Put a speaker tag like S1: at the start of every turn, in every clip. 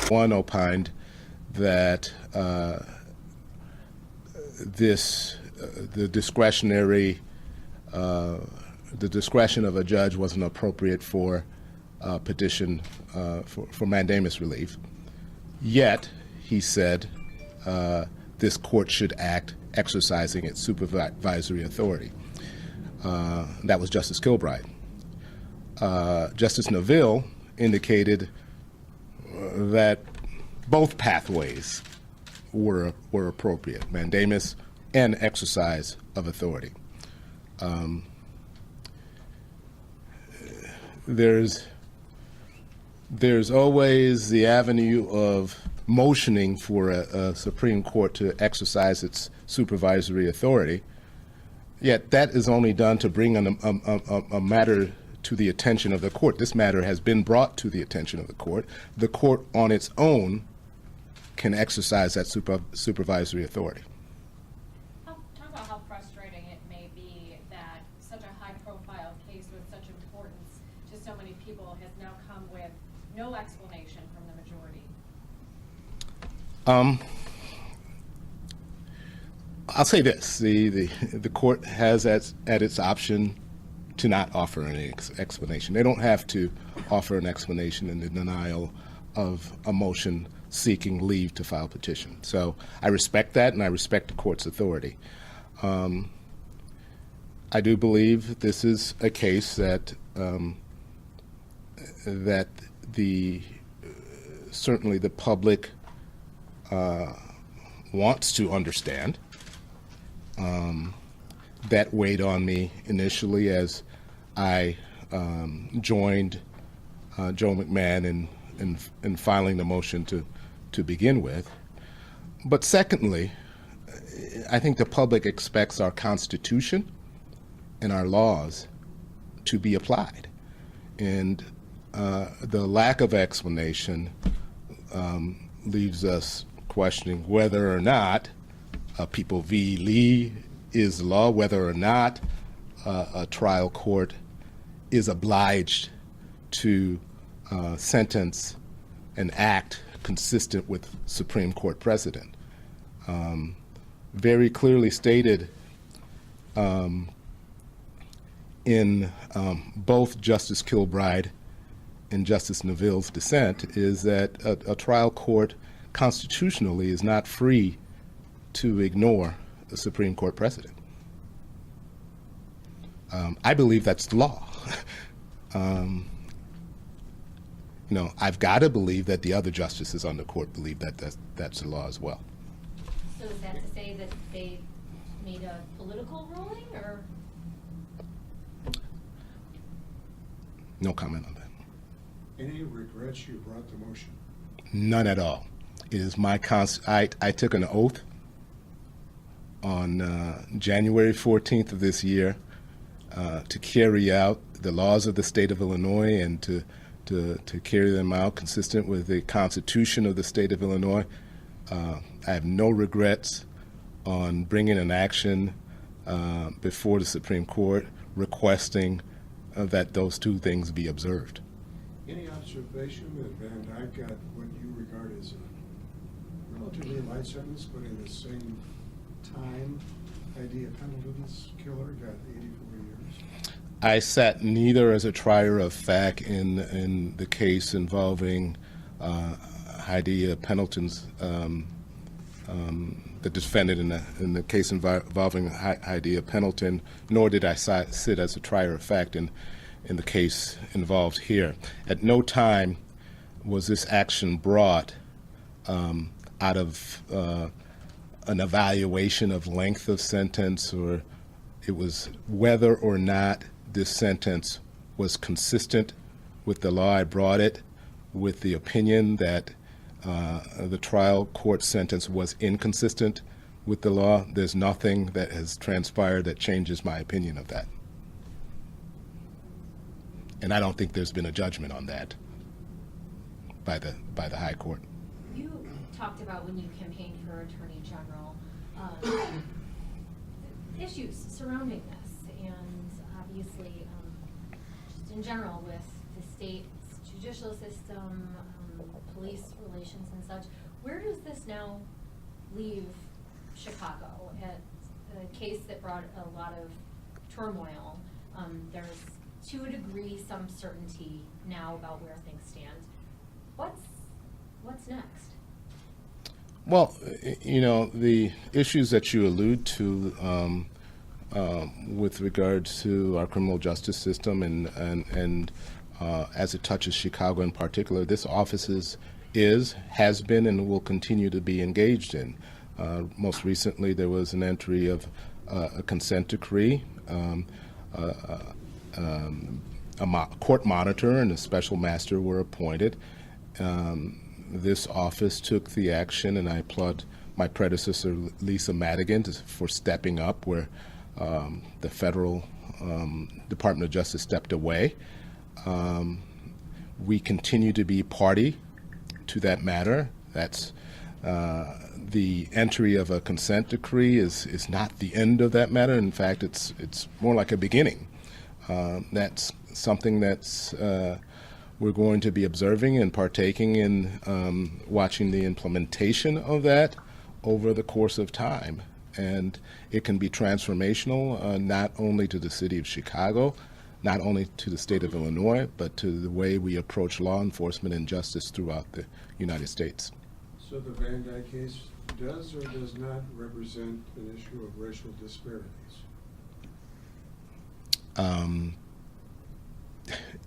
S1: One opined that the discretion of a judge wasn't appropriate for petition for mandamus relief. Yet, he said, this court should act exercising its supervisory authority. That was Justice Kilbride. Justice Neville indicated that both pathways were appropriate, mandamus and exercise of authority. There's always the avenue of motioning for a Supreme Court to exercise its supervisory authority, yet that is only done to bring a matter to the attention of the court. This matter has been brought to the attention of the court. The court on its own can exercise that supervisory authority.
S2: Talk about how frustrating it may be that such a high-profile case with such importance to so many people has now come with no explanation from the majority.
S1: I'll say this: the court has at its option to not offer any explanation. They don't have to offer an explanation in the denial of a motion seeking leave to file petition. So I respect that, and I respect the court's authority. I do believe this is a case that certainly the public wants to understand. That weighed on me initially as I joined Joe McMahon in filing the motion to begin with. But secondly, I think the public expects our Constitution and our laws to be applied. And the lack of explanation leaves us questioning whether or not People v. Lee is law, whether or not a trial court is obliged to sentence and act consistent with Supreme Court precedent. Very clearly stated in both Justice Kilbride and Justice Neville's dissent is that a trial court constitutionally is not free to ignore the Supreme Court precedent. I believe that's the law. I've got to believe that the other justices on the court believe that that's the law as well.
S2: So is that to say that they made a political ruling, or?
S1: No comment on that.
S3: Any regrets you brought the motion?
S1: None at all. It is my I took an oath on January 14th of this year to carry out the laws of the state of Illinois and to carry them out consistent with the Constitution of the state of Illinois. I have no regrets on bringing an action before the Supreme Court requesting that those two things be observed.
S3: Any observation that Van Dyke got what you regard as a relatively light sentence, but in the same time, Idea Pendleton's killer got 84 years?
S1: I sat neither as a trier of fact in the case involving Idea Pendleton's, the defendant in the case involving Idea Pendleton, nor did I sit as a trier of fact in the case involved here. At no time was this action brought out of an evaluation of length of sentence, or it was whether or not this sentence was consistent with the law. I brought it with the opinion that the trial court sentence was inconsistent with the law. There's nothing that has transpired that changes my opinion of that. And I don't think there's been a judgment on that by the High Court.
S2: You talked about when you campaigned for Attorney General, issues surrounding this, and obviously just in general with the state's
S4: judicial system, police relations and such, where does this now leave Chicago? A case that brought a lot of turmoil. There's, to a degree, some certainty now about where things stand. What's next?
S1: Well, you know, the issues that you allude to with regards to our criminal justice system and as it touches Chicago in particular, this office has been, and will continue to be engaged in. Most recently, there was an entry of a consent decree. A court monitor and a special master were appointed. This office took the action, and I applaud my predecessor, Lisa Madigan, for stepping up where the federal Department of Justice stepped away. We continue to be party to that matter. That's the entry of a consent decree is not the end of that matter. In fact, it's more like a beginning. That's something that's we're going to be observing and partaking in, watching the implementation of that over the course of time. And it can be transformational, not only to the city of Chicago, not only to the state of Illinois, but to the way we approach law enforcement and justice throughout the United States.
S3: So the Van Dyke case does or does not represent an issue of racial disparities?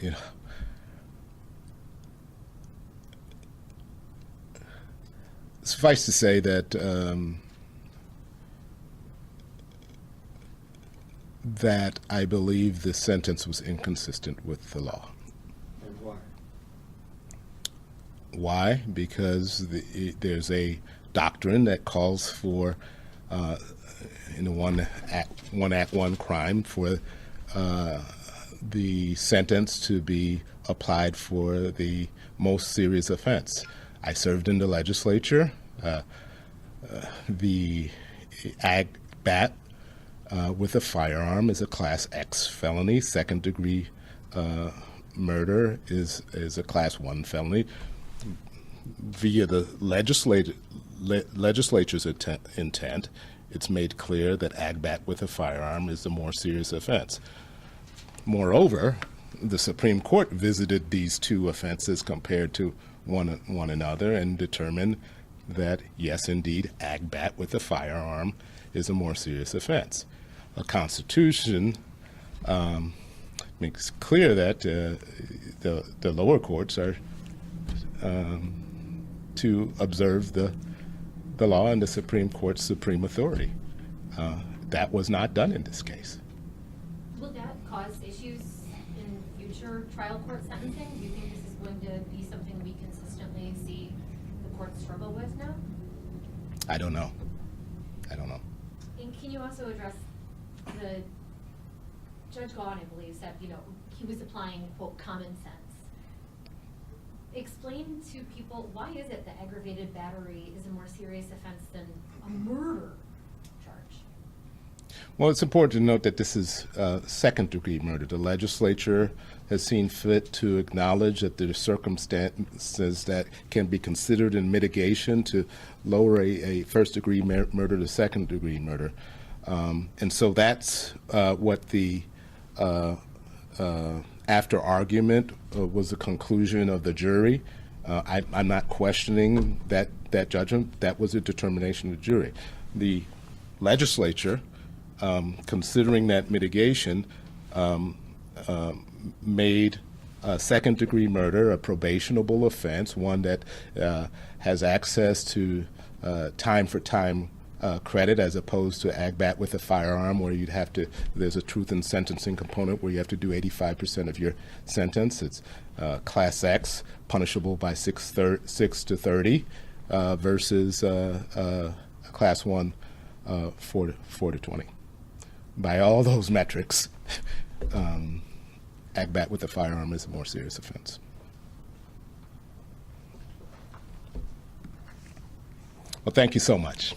S1: You know, suffice to say that that I believe the sentence was inconsistent with the law.
S3: And why?
S1: Why? Because there's a doctrine that calls for, in a one act, one crime, for the sentence to be applied for the most serious offense. I served in the legislature. The ag bat with a firearm is a Class X felony. Second degree murder is a Class 1 felony. Via the legislature's intent, it's made clear that ag bat with a firearm is a more serious offense. Moreover, the Supreme Court visited these two offenses compared to one another and determined that, yes, indeed, ag bat with a firearm is a more serious offense. The Constitution makes clear that the lower courts are to observe the law and the Supreme Court's supreme authority. That was not done in this case.
S4: Will that cause issues in future trial court sentencing? Do you think this is going to be something we consistently see the courts struggle with now?
S1: I don't know.
S4: And can you also address the Judge Gawne, I believe, said, you know, he was applying, quote, common sense. Explain to people, why is it that aggravated battery is a more serious offense than a murder charge?
S1: Well, it's important to note that this is second-degree murder. The legislature has seen fit to acknowledge that there are circumstances that can be considered in mitigation to lower a first-degree murder to second-degree murder. And so that's what the after argument was the conclusion of the jury. I'm not questioning that judgment. That was a determination of the jury. The legislature, considering that mitigation, made second-degree murder a probationable offense, one that has access to time-for-time credit, as opposed to ag bat with a firearm, where you'd have to, there's a truth in sentencing component where you have to do 85% of your sentence. It's Class X, punishable by 6 to 30, versus Class 1, 4 to 20. By all those metrics, ag bat with a firearm is a more serious offense. Well, thank you so much.